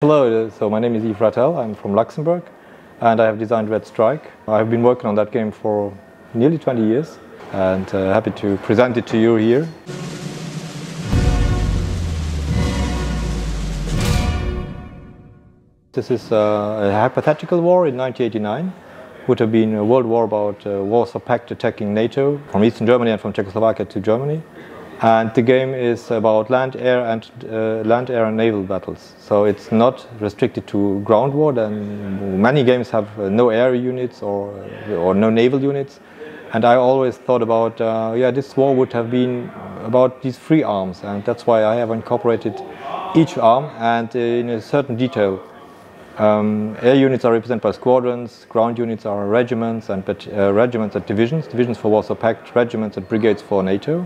Hello, so my name is Yves Rettel, I'm from Luxembourg and I have designed Red Strike. I've been working on that game for nearly 20 years and happy to present it to you here. This is a hypothetical war in 1989. Would have been a world war about Warsaw Pact attacking NATO from Eastern Germany and from Czechoslovakia to Germany. And the game is about land, air and naval battles. So it's not restricted to ground war. Then many games have no air units or no naval units. And I always thought about, this war would have been about these three arms. And that's why I have incorporated each arm and in a certain detail. Air units are represented by squadrons, ground units are regiments and regiments and divisions. Divisions for Warsaw Pact, regiments and brigades for NATO.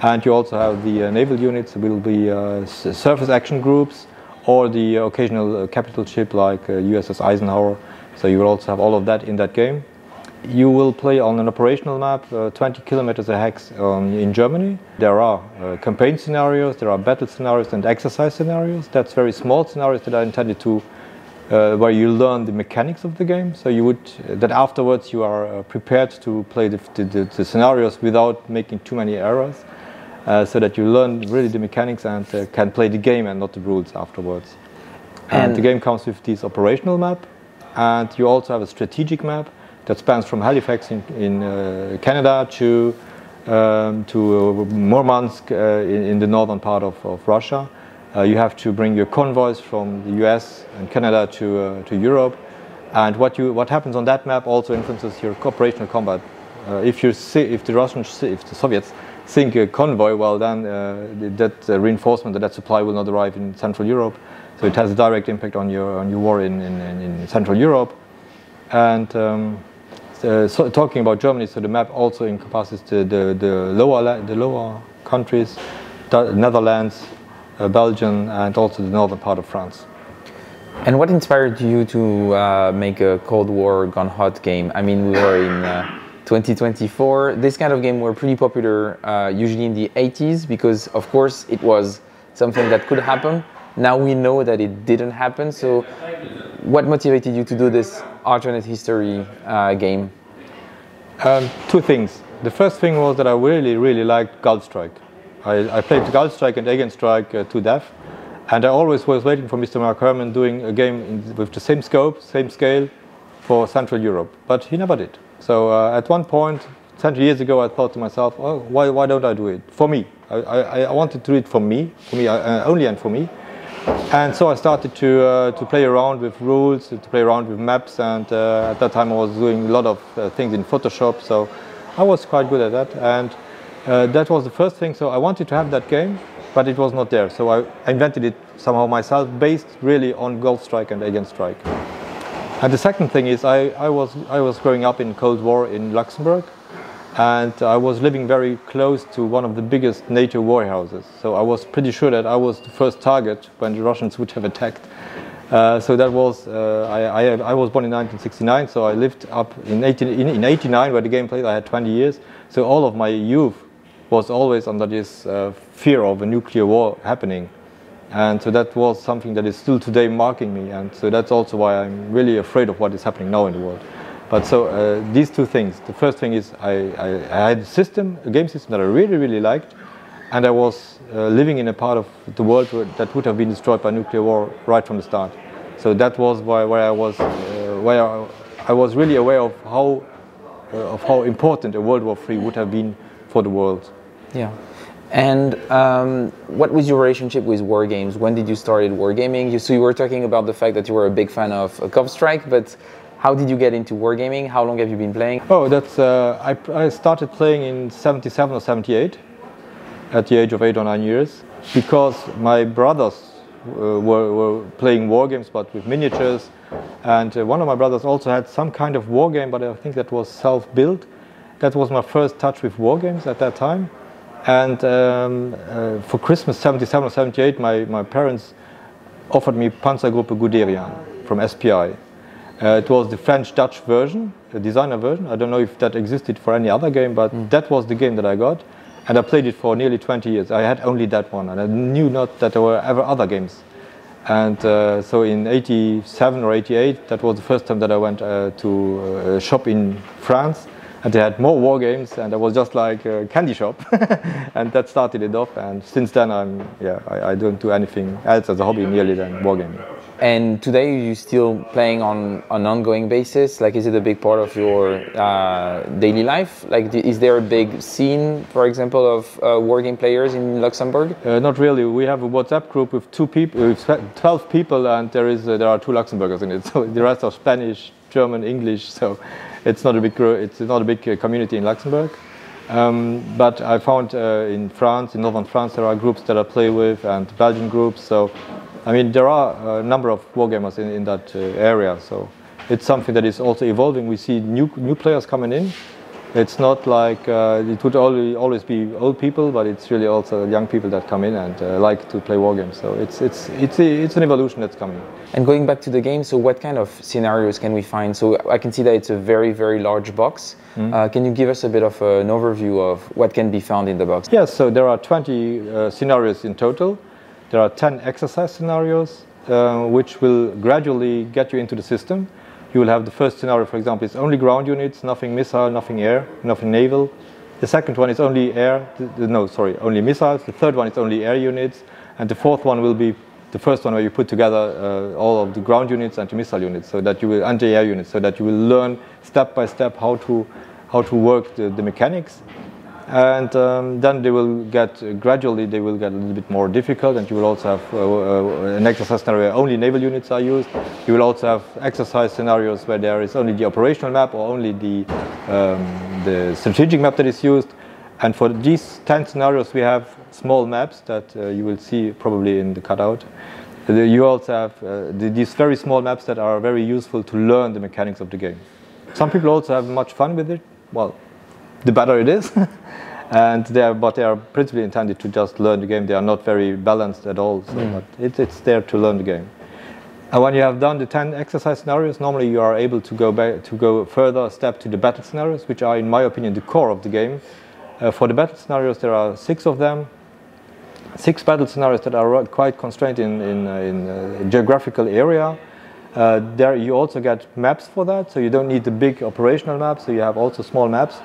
And you also have the naval units, will be surface action groups or the occasional capital ship like USS Eisenhower. So you will also have all of that in that game. You will play on an operational map 20 kilometers a hex in Germany. There are campaign scenarios, there are battle scenarios and exercise scenarios. That's very small scenarios that are intended to where you learn the mechanics of the game. So you would that afterwards you are prepared to play the scenarios without making too many errors. So that you learn really the mechanics and can play the game and not the rules afterwards. And the game comes with this operational map, and you also have a strategic map that spans from Halifax in Canada to Murmansk in the northern part of Russia. You have to bring your convoys from the US and Canada to Europe, and what happens on that map also influences your operational combat. If the Soviets sink a convoy, well then that reinforcement, that supply will not arrive in Central Europe, so it has a direct impact on your war in Central Europe. And so talking about Germany, so the map also encompasses the lower countries, the Netherlands, Belgium, and also the northern part of France. And what inspired you to make a Cold War Gone Hot game? I mean, we were in 2024. This kind of game were pretty popular usually in the 80s because, of course, it was something that could happen. Now we know that it didn't happen. So what motivated you to do this alternate history game? Two things. The first thing was that I really liked Gulf Strike. I played Gulf Strike and Aegean Strike to death. And I always was waiting for Mr. Mark Herman doing a game with the same scope, same scale for Central Europe. But he never did. So at one point, 20 years ago, I thought to myself, oh, why don't I do it? For me. I wanted to do it for me only and for me. And so I started to play around with rules, to play around with maps, and at that time I was doing a lot of things in Photoshop, so I was quite good at that. And that was the first thing, so I wanted to have that game, but it was not there. So I invented it somehow myself, based really on Gulf Strike and Aegean Strike. And the second thing is I was growing up in Cold War in Luxembourg, and I was living very close to one of the biggest NATO warehouses. So I was pretty sure that I was the first target when the Russians would have attacked. So that was I was born in 1969, so I lived up in 89 where the game played. I had 20 years, so all of my youth was always under this fear of a nuclear war happening. And so that was something that is still today marking me, and so that's also why I'm really afraid of what is happening now in the world. But so these two things. The first thing is I had a game system that I really liked, and I was living in a part of the world that would have been destroyed by nuclear war right from the start. So that was where I was really aware of how important a World War III would have been for the world. Yeah. And what was your relationship with war games? When did you start wargaming? So you were talking about the fact that you were a big fan of Gulf Strike, but how did you get into wargaming? How long have you been playing? Oh, that's I started playing in 77 or 78 at the age of 8 or 9 years, because my brothers were playing war games but with miniatures, and one of my brothers also had some kind of war game, but I think that was self-built. That was my first touch with war games at that time. And for Christmas 77 or 78, my parents offered me Panzergruppe Guderian from SPI. It was the French-Dutch version, the designer version. I don't know if that existed for any other game, but that was the game that I got. And I played it for nearly 20 years. I had only that one, and I knew not that there were ever other games. And so in 87 or 88, that was the first time that I went to a shop in France, and they had more war games, and I was just like a candy shop, and that started it off. And since then, I don't do anything else as a hobby nearly than wargaming. And today, are you still playing on an ongoing basis? Like, is it a big part of your daily life? Like, is there a big scene, for example, of wargame players in Luxembourg? Not really. We have a WhatsApp group with 12 people, and there are 2 Luxembourgers in it. So the rest are Spanish, German, English. So it's not a big community in Luxembourg. But I found in France, in northern France, there are groups that I play with, and Belgian groups. So I mean, there are a number of wargamers in that area, so it's something that is also evolving. We see new players coming in. It's not like it would always be old people, but it's really also young people that come in and like to play wargames. So it's an evolution that's coming. And going back to the game, so what kind of scenarios can we find? So I can see that it's a very, very large box. Can you give us a bit of an overview of what can be found in the box? Yes, so there are 20 scenarios in total. There are 10 exercise scenarios, which will gradually get you into the system. You will have the first scenario, for example, is only ground units, nothing missile, nothing air, nothing naval. The second one is only only missiles. The third one is only air units. And the fourth one will be the first one where you put together all of the ground units and the missile units, so that you will anti-air units, so that you will learn step by step how to work the mechanics. And then they will get a little bit more difficult, and you will also have an exercise scenario where only naval units are used. You will also have exercise scenarios where there is only the operational map or only the strategic map that is used. And for these 10 scenarios, we have small maps that you will see probably in the cutout. You also have these very small maps that are very useful to learn the mechanics of the game. Some people also have much fun with it. Well, the better it is. But they are principally intended to just learn the game. They are not very balanced at all, so but it's there to learn the game. And when you have done the 10 exercise scenarios, normally you are able to go further a step to the battle scenarios, which are, in my opinion, the core of the game. For the battle scenarios, there are 6 of them. 6 battle scenarios that are quite constrained in a geographical area. There you also get maps for that, so you don't need the big operational maps. So you have also small maps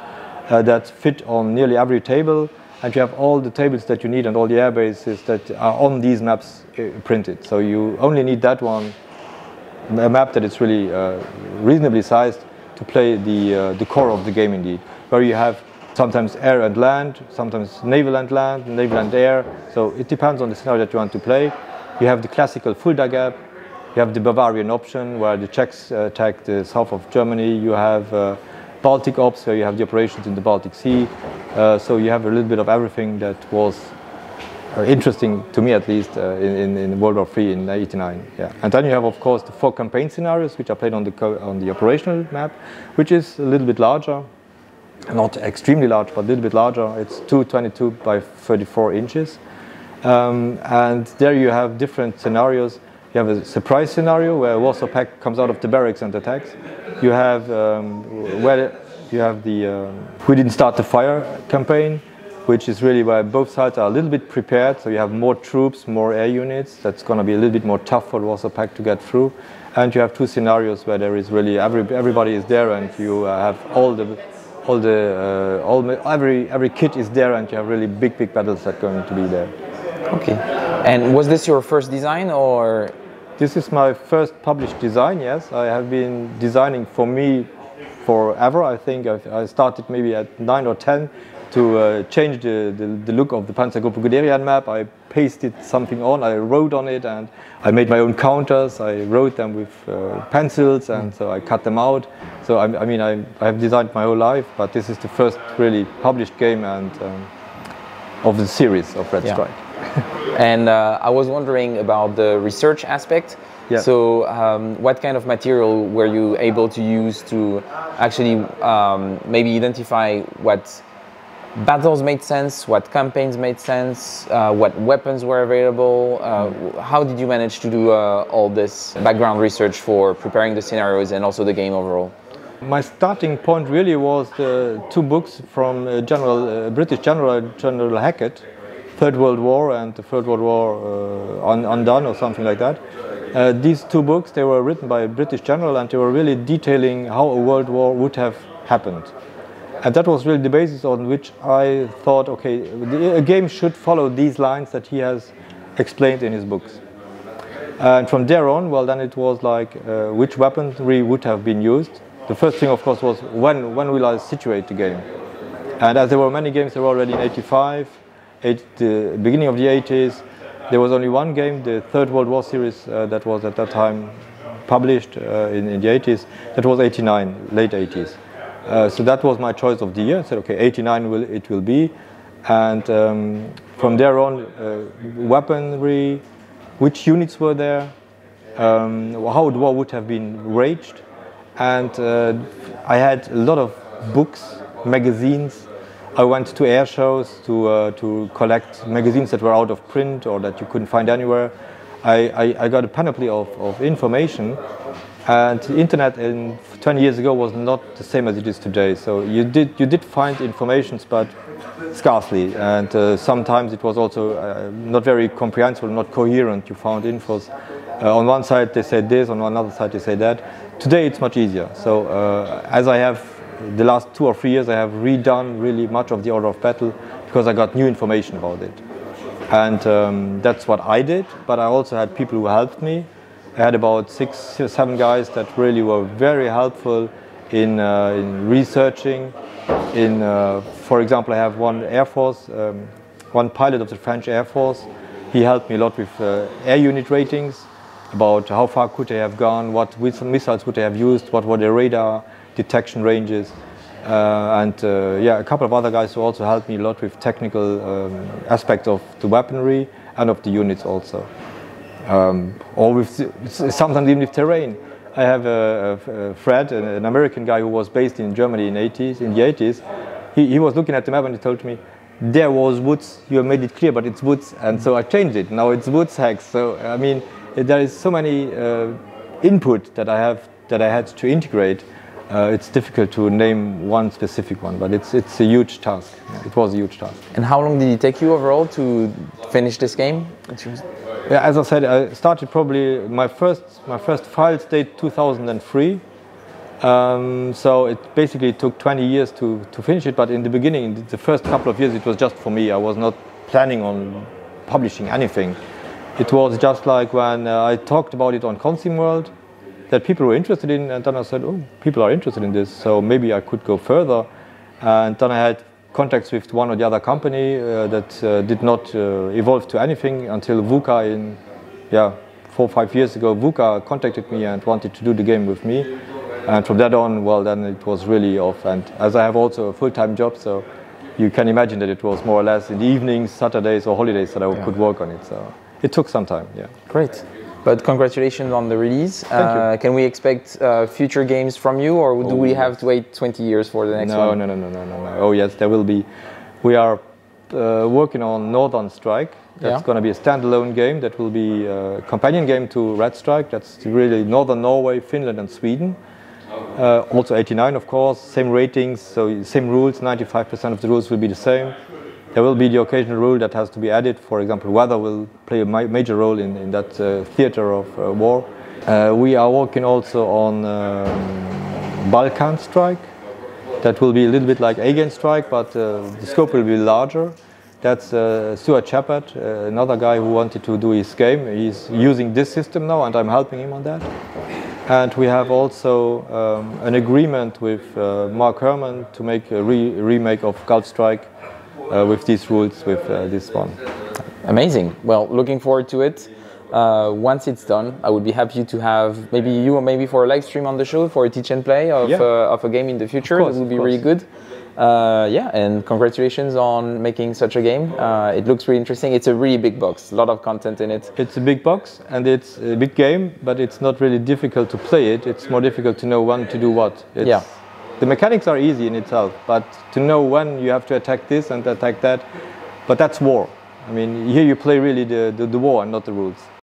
that fit on nearly every table, and you have all the tables that you need and all the air bases that are on these maps printed. So you only need that one, a map that is really reasonably sized to play the core of the game indeed, where you have sometimes air and land, sometimes naval and land, naval and air. So it depends on the scenario that you want to play. You have the classical Fulda gap. You have the Bavarian option, where the Czechs attack the south of Germany. You have Baltic Ops, where you have the operations in the Baltic Sea. So you have a little bit of everything that was interesting, to me at least, in World War III in '89. Yeah. And then you have, of course, the 4 campaign scenarios, which are played on the operational map, which is a little bit larger. Not extremely large, but a little bit larger. It's 222 by 34 inches. And there you have different scenarios. You have a surprise scenario where Warsaw Pact comes out of the barracks and attacks. You have We Didn't Start the Fire campaign, which is really where both sides are a little bit prepared. So you have more troops, more air units. That's going to be a little bit more tough for Warsaw Pact to get through. And you have 2 scenarios where there is really everybody is there, and you have every kit is there, and you have really big battles that are going to be there. Okay. And was this your first design, or? This is my first published design, yes. I have been designing for me forever. I think I started maybe at 9 or 10 to change the look of the Panzergruppe Guderian map. I pasted something on, I wrote on it, and I made my own counters. I wrote them with pencils, and so I cut them out. So I have designed my whole life, but this is the first really published game and of the series of Red Strike. And I was wondering about the research aspect. Yeah. So what kind of material were you able to use to actually maybe identify what battles made sense, what campaigns made sense, what weapons were available? How did you manage to do all this background research for preparing the scenarios and also the game overall? My starting point really was the 2 books from British General Hackett, Third World War and the Third World War Undone or something like that. These two books, they were written by a British general, and they were really detailing how a world war would have happened. And that was really the basis on which I thought, okay, a game should follow these lines that he has explained in his books. And from there on, well, then it was like which weaponry would have been used. The first thing, of course, was when will I situate the game? And as there were many games, there were already in '85, the beginning of the '80s, there was only one game, the Third World War series, that was at that time published in the '80s. That was '89, late '80s. So that was my choice of the year. I said, okay, '89 it will be. And from there on, weaponry, which units were there, how the war would have been waged. And I had a lot of books, magazines. I went to air shows to collect magazines that were out of print or that you couldn't find anywhere. I got a panoply of information, and the internet 20 years ago was not the same as it is today. So you did find information, but scarcely, and sometimes it was also not very comprehensible, not coherent. You found infos. On one side they said this, on another side they say that. Today it's much easier. So as I have the last 2 or 3 years, I have redone really much of the order of battle because I got new information about it. And that's what I did, but I also had people who helped me. I had about 6 or 7 guys that really were very helpful in researching. For example, I have one Air Force, one pilot of the French Air Force. He helped me a lot with air unit ratings, about how far could they have gone, what missiles would they have used, what were their radar detection ranges, and a couple of other guys who also helped me a lot with technical aspects of the weaponry and of the units also, or with sometimes even with terrain. I have Fred, an American guy who was based in Germany in the 80s. He was looking at the map and he told me, there was woods, you have made it clear, but it's woods, and so I changed it. Now it's woods hex. So I mean, there is so many input that I had to integrate. It's difficult to name one specific one, but it's a huge task. It was a huge task. And how long did it take you overall to finish this game? Yeah, as I said, I started probably my first file date 2003. So it basically took 20 years to finish it. But in the beginning, the first couple of years, it was just for me. I was not planning on publishing anything. It was just like when I talked about it on Consim World, that people were interested in, and then I said, oh, people are interested in this, so maybe I could go further. And then I had contacts with one or the other company that did not evolve to anything until VUCA 4 or 5 years ago. VUCA contacted me and wanted to do the game with me. And from that on, well, then it was really off. And as I have also a full-time job, so you can imagine that it was more or less in the evenings, Saturdays or holidays that I could work on it. So it took some time, yeah. Great. But congratulations on the release. Thank you. Can we expect future games from you, or do we have to wait 20 years for the next one? No. Oh yes, there will be. We are working on Northern Strike. That's going to be a standalone game. That will be a companion game to Red Strike. That's really Northern Norway, Finland and Sweden. Also 89, of course, same ratings, so same rules, 95% of the rules will be the same. There will be the occasional rule that has to be added. For example, weather will play a major role in that theater of war. We are working also on Balkan Strike. That will be a little bit like Aegean Strike, but the scope will be larger. That's Stuart Shepard, another guy who wanted to do his game. He's using this system now, and I'm helping him on that. And we have also an agreement with Mark Herman to make a remake of Gulf Strike with these rules, with this one. Amazing. Well, looking forward to it. Once it's done, I would be happy to have maybe you or maybe for a live stream on the show for a teach and play of a game in the future. That would be really good. And congratulations on making such a game. It looks really interesting. It's a really big box, a lot of content in it. It's a big box and it's a big game, but it's not really difficult to play it. It's more difficult to know when to do what. The mechanics are easy in itself, but to know when you have to attack this and attack that, but that's war. I mean, here you play really the war and not the rules.